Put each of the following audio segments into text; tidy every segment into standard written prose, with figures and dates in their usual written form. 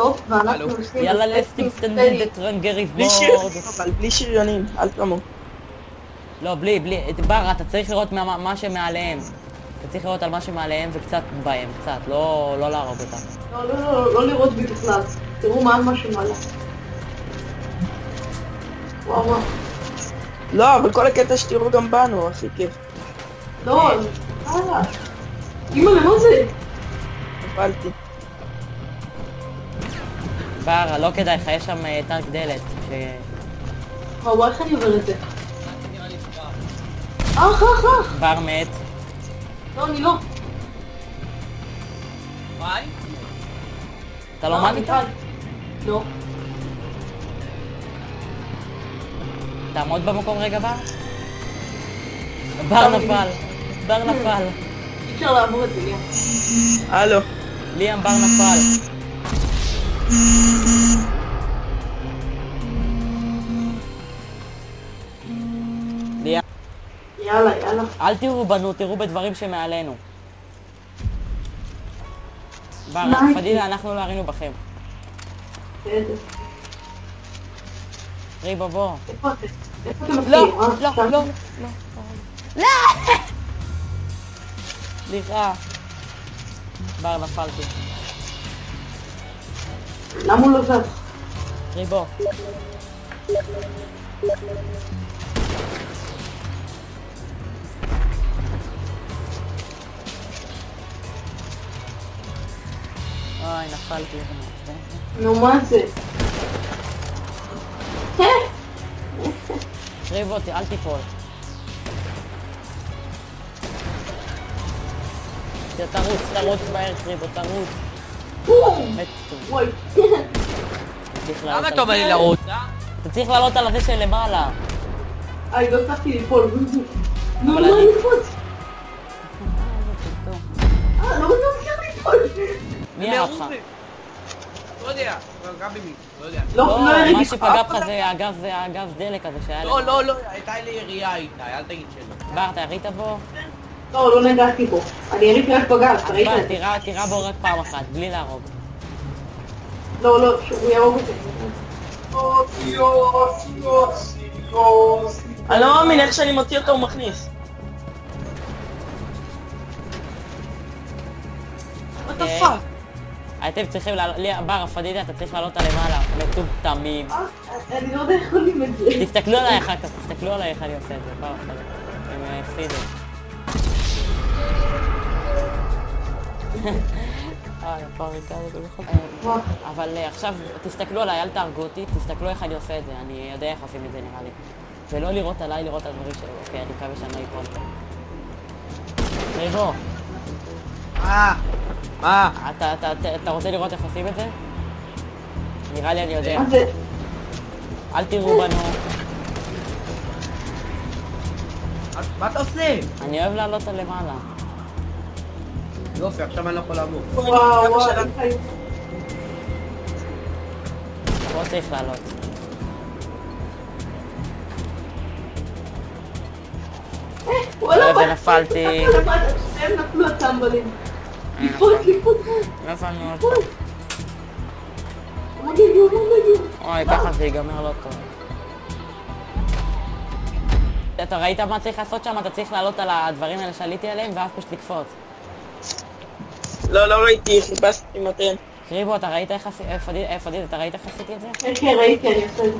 בסוף, ואנחנו עושים... יאללה לסטים סטנדינג דטרנגריז בלי בורד. שריונים, אבל בלי שריונים, אל תרמו. לא, בלי. בר, אתה צריך לראות מה שמעליהם. אתה צריך לראות על מה שמעליהם וקצת בהם, קצת, לא להרוג אותם. לא לראות בי בכלל. תראו מה שמעלה. וואו. לא, אבל כל הקטע שתראו גם בנו, הכי כיף. לא, אמא, למה זה? נפלתי. בר, לא כדאי לך, יש שם טנק דלת. וואו, איך אני עובר את זה? נראה לי כבר. אח. בר מת. לא, אני לא. וואי? אתה לא מת איתה? לא. תעמוד במקום רגע, בר. בר נפל. אי אפשר לעבור את זה, ליאם. הלו. ליאם, בר נפל. ליאם. יאללה. אל תראו בנו, תראו בדברים שמעלינו. בר, פדידה, אנחנו לא הרינו בכם. בסדר. ריבו, בוא. איפה אתם לא. מתחילים? סליחה. בר, נפלתי. למה הוא לא זז? ריבו. אוי, נפלתי. נו, מה זה? ריבו, אל תיפול. תרוץ מהר, ריבו, תרוץ. מתו. וואי. למה אתה אומר לי לרוץ, אתה צריך לעלות על הזה של למעלה. לא הצלחתי ליפול. נו, אבל מה אני- לקפוץ? לא מצליח ליפול. מי היה אותך? לא יודע, גם במי, לא יודע. לא, יריתי. מה שפגע בך זה הגז דלק הזה שהיה לך. לא, הייתה לי ירייה איתה, אל תגיד שלא. בר, אתה ירית בו? לא נגעתי בו. אני יריתי רק בגז, ראית את זה? בר, תירה בו רק פעם אחת, בלי להרוג. לא, שהוא יהרוג אותי. אני לא מאמין איך שאני מוציא אותו הוא מכניס. What the fuck? אתם צריכים לעלות, בר, פדידה, אתה צריך לעלות על למעלה, מטומטמים. אני לא יודע איך עולים את זה. תסתכלו עליי אחר כך, תסתכלו עליי איך אני עושה את זה, בר, פדידה. הם הפסידו. אבל עכשיו תסתכלו עליי, אל תהרגו אותי, תסתכלו איך אני עושה את זה, אני יודע איך עושים את זה נראה לי. ולא לראות עליי, לראות על דברים שלו. אוקיי, אני מקווה שאני לא אפול. ריבו, מה? אתה רוצה לראות איך עושים את זה? נראה לי אני יודע. מה זה? אל תראו בנו. מה אתה עושה? אני אוהב לעלות על למעלה. יופי, עכשיו אני לא יכול לעבור. וואו. פה צריך לעלות. וואלה, ונפלתי. הם נפלו הטמבלים. ליפות. לא נפלנו עוד פעם. מגיע. אוי, ככה זה ייגמר לא טוב. אתה ראית מה צריך לעשות שם? אתה צריך לעלות על הדברים האלה שעליתי עליהם ואז פשוט לקפוץ. לא ראיתי, חיפשתי מתן. קריבו, אתה ראית איך פדיד, אתה ראית איך עשיתי את זה? כן, ראיתי, אני אעשה את זה.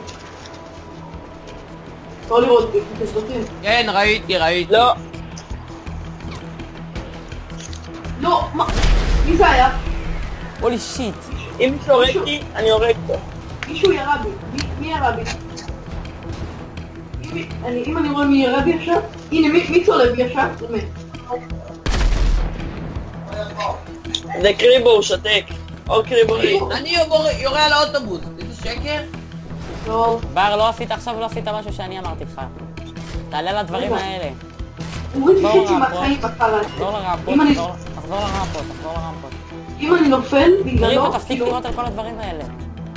לא לראות בי, תסתכלים. כן, ראיתי. לא. לא, מה? מי זה היה? הולי שיט. אם מישהו הורג אותי, אני הורג אותו. מישהו ירה בי. מי ירה בי? אם אני רואה מי ירה בי עכשיו, הנה מי צולב בי עכשיו? זה מת. זה קריבו, הוא שתק. או קריבו. אני יורה על האוטובוס, איזה שקר? לא. בר, לא עשית משהו שאני אמרתי לך. תעלה לדברים האלה. אומרים לי חצי מהחיים בקרה. תחזור לרמפות, תחזור לרמפות. אם אני נופל בגללו... קריבו, תפסיק לראות על כל הדברים האלה.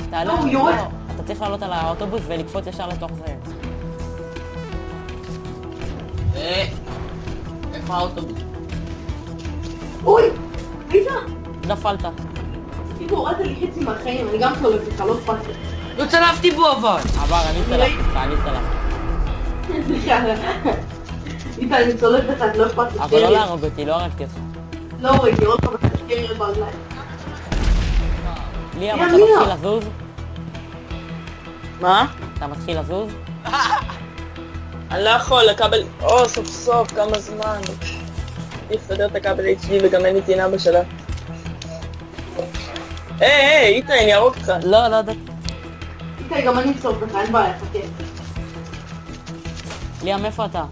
תעלה, הוא יורד. אתה צריך לעלות על האוטובוס ולקפוץ ישר לתוך זה. איפה האוטובוס? אוי! ראית? נפלת. כאילו הורדת לי חצי מהחיים, אני גם צולבת לך, לא אכפת לי. לא צלפתי בו אבל! עבר, אני צלפתי אותך, אני צלפתי. סליחה. איתה, אני צולבת לך, לא אכפת לי. אבל לא להרוג אותי, לא הרגתי אותך. לא ראיתי, עוד פעם, תשאיר לי ברגליים. ליאם, אתה מתחיל לזוז? מה? אתה מתחיל לזוז? אני לא יכול, הכבל... סוף סוף, כמה זמן. תסדר את הכבל HD וגם אין איתי נאבא שלה. היי, איתה, אני ארוג אותך. לא, לא יודע. איתה, גם אני צולבת לך, אין בעיה, חכה. ליאם, איפה אתה?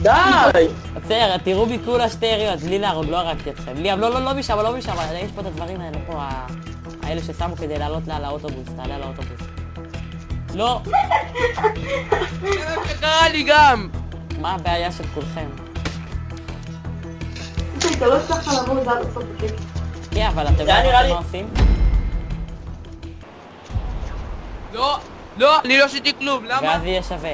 די! בסדר, תראו בי כולה שתי יריות, בלי להרוג, לא הרגתי אתכם. ליאם, לא משם, לא משם, יש פה את הדברים האלה פה, האלה ששמו כדי לעלות לה לאוטובוס, תעלה לאוטובוס. לא! זה קרה לי גם! מה הבעיה של כולכם? איתה, אתה לא הצלחת לעבור את זה עד הסוף, חכה. כן, אבל אתם נראה יודעים לי- מה עושים? לא! לא! אני לא עשיתי כלום, למה? ואז יהיה שווה.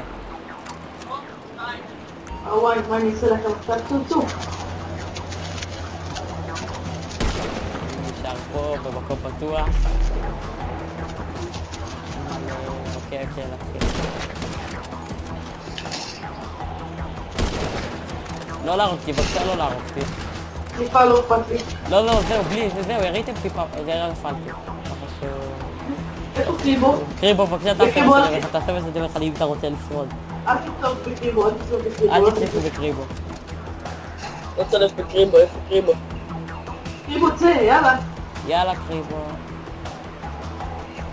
וואי, מה אני אעשה לכם עכשיו? צו. נשאר פה במקום פתוח. אוקיי, נתחיל. לא להרוג אותי, בבקשה לא להרוג אותי. טיפה לא אכפת לי. לא, זהו, בלי, זהו, יריתם טיפה, זה נפלתי. איפה קריבו? קריבו, בבקשה תעשה בזה דרך אם אתה רוצה לשרוד. אל תצטרף בקריבו, אל תצטרף בקריבו. אל תצליחו בקריבו. לא צולף בקריבו, איפה קריבו? קריבו צא, יאללה. יאללה קריבו.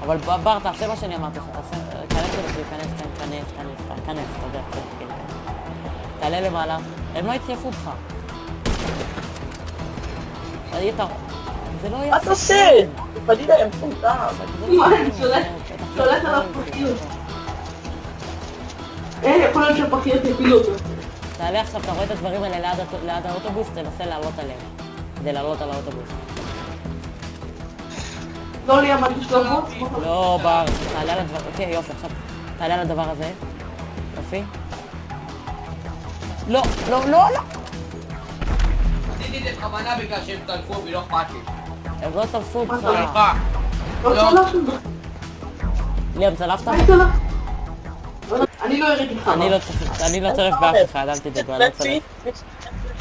אבל בר, תעשה מה שאני אמרתי לך, כנס לזה, כנס, אתה יודע, תעלה למעלה, הם לא יצייפו אותך. זה לא יעשה. מה אתה עושה? פדידה, הם פונטם. מה, אני שולט עליו פחיות. יכול להיות שהפחיות יפילו אותו. תעלה עכשיו, אתה רואה את הדברים האלה ליד האוטובוס, תנסה לעלות עליהם. כדי לעלות על האוטובוס. לא לי עמד בשלבו. לא, בר, תעלה על הדבר, אוקיי, יופי, עכשיו תעלה על הדבר הזה. יופי. לא. עשיתי את זה בכוונה בגלל שהם טלפו בי, לא אכפת לי. הם לא צלפו אותך. סליחה. לא צלחנו. ליאם, צלפת? מה צלח? אני לא ארד איתך. אני לא צלף באף אחד, אל תדאגו, אני לא צלף.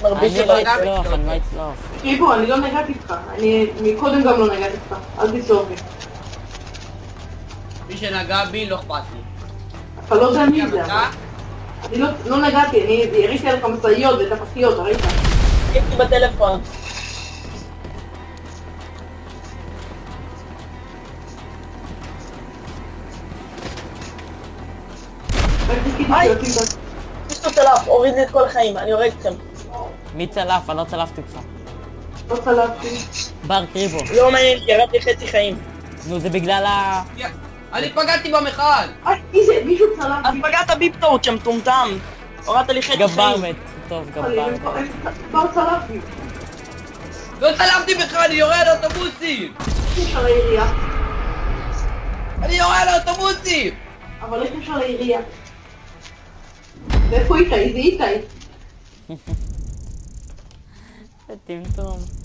מרביץ אני לא לבית. אצלוף, אני לא אצלוף. קריבו, אני לא נגעתי איתך. אני מקודם גם לא נגעתי איתך. אל תצלוף לי. מי שנגע בי, לא אכפת לי. אתה לא יודע מי זה. אתה? אני לא נגעתי, אני הריתי עליך משאיות ואת הפחיות, ראית? הייתי בטלפון. רק תגידי היי. שיוצאים את יש לו צלף, הוריד לי את כל החיים, אני הורג אתכם. מי צלף? אני לא צלפתי אותך. לא צלחתי. בר קריבו. לא מעניין, ירדתי חצי חיים. נו, זה בגלל ה... אני פגעתי במכל! מי זה? מישהו צלח אז לי. פגעת בי פטור, יא מטומטם. הורדת לי חצי גם בר חיים. מת. טוב, גם בר מת. לא צלח לי. לא צלמתי בכלל, אני יורה על אוטובוסים! יש על העירייה. אני יורה על האוטובוסים! אבל איך יש על העירייה? ואיפה איתי? זה איתי. זה טמטום.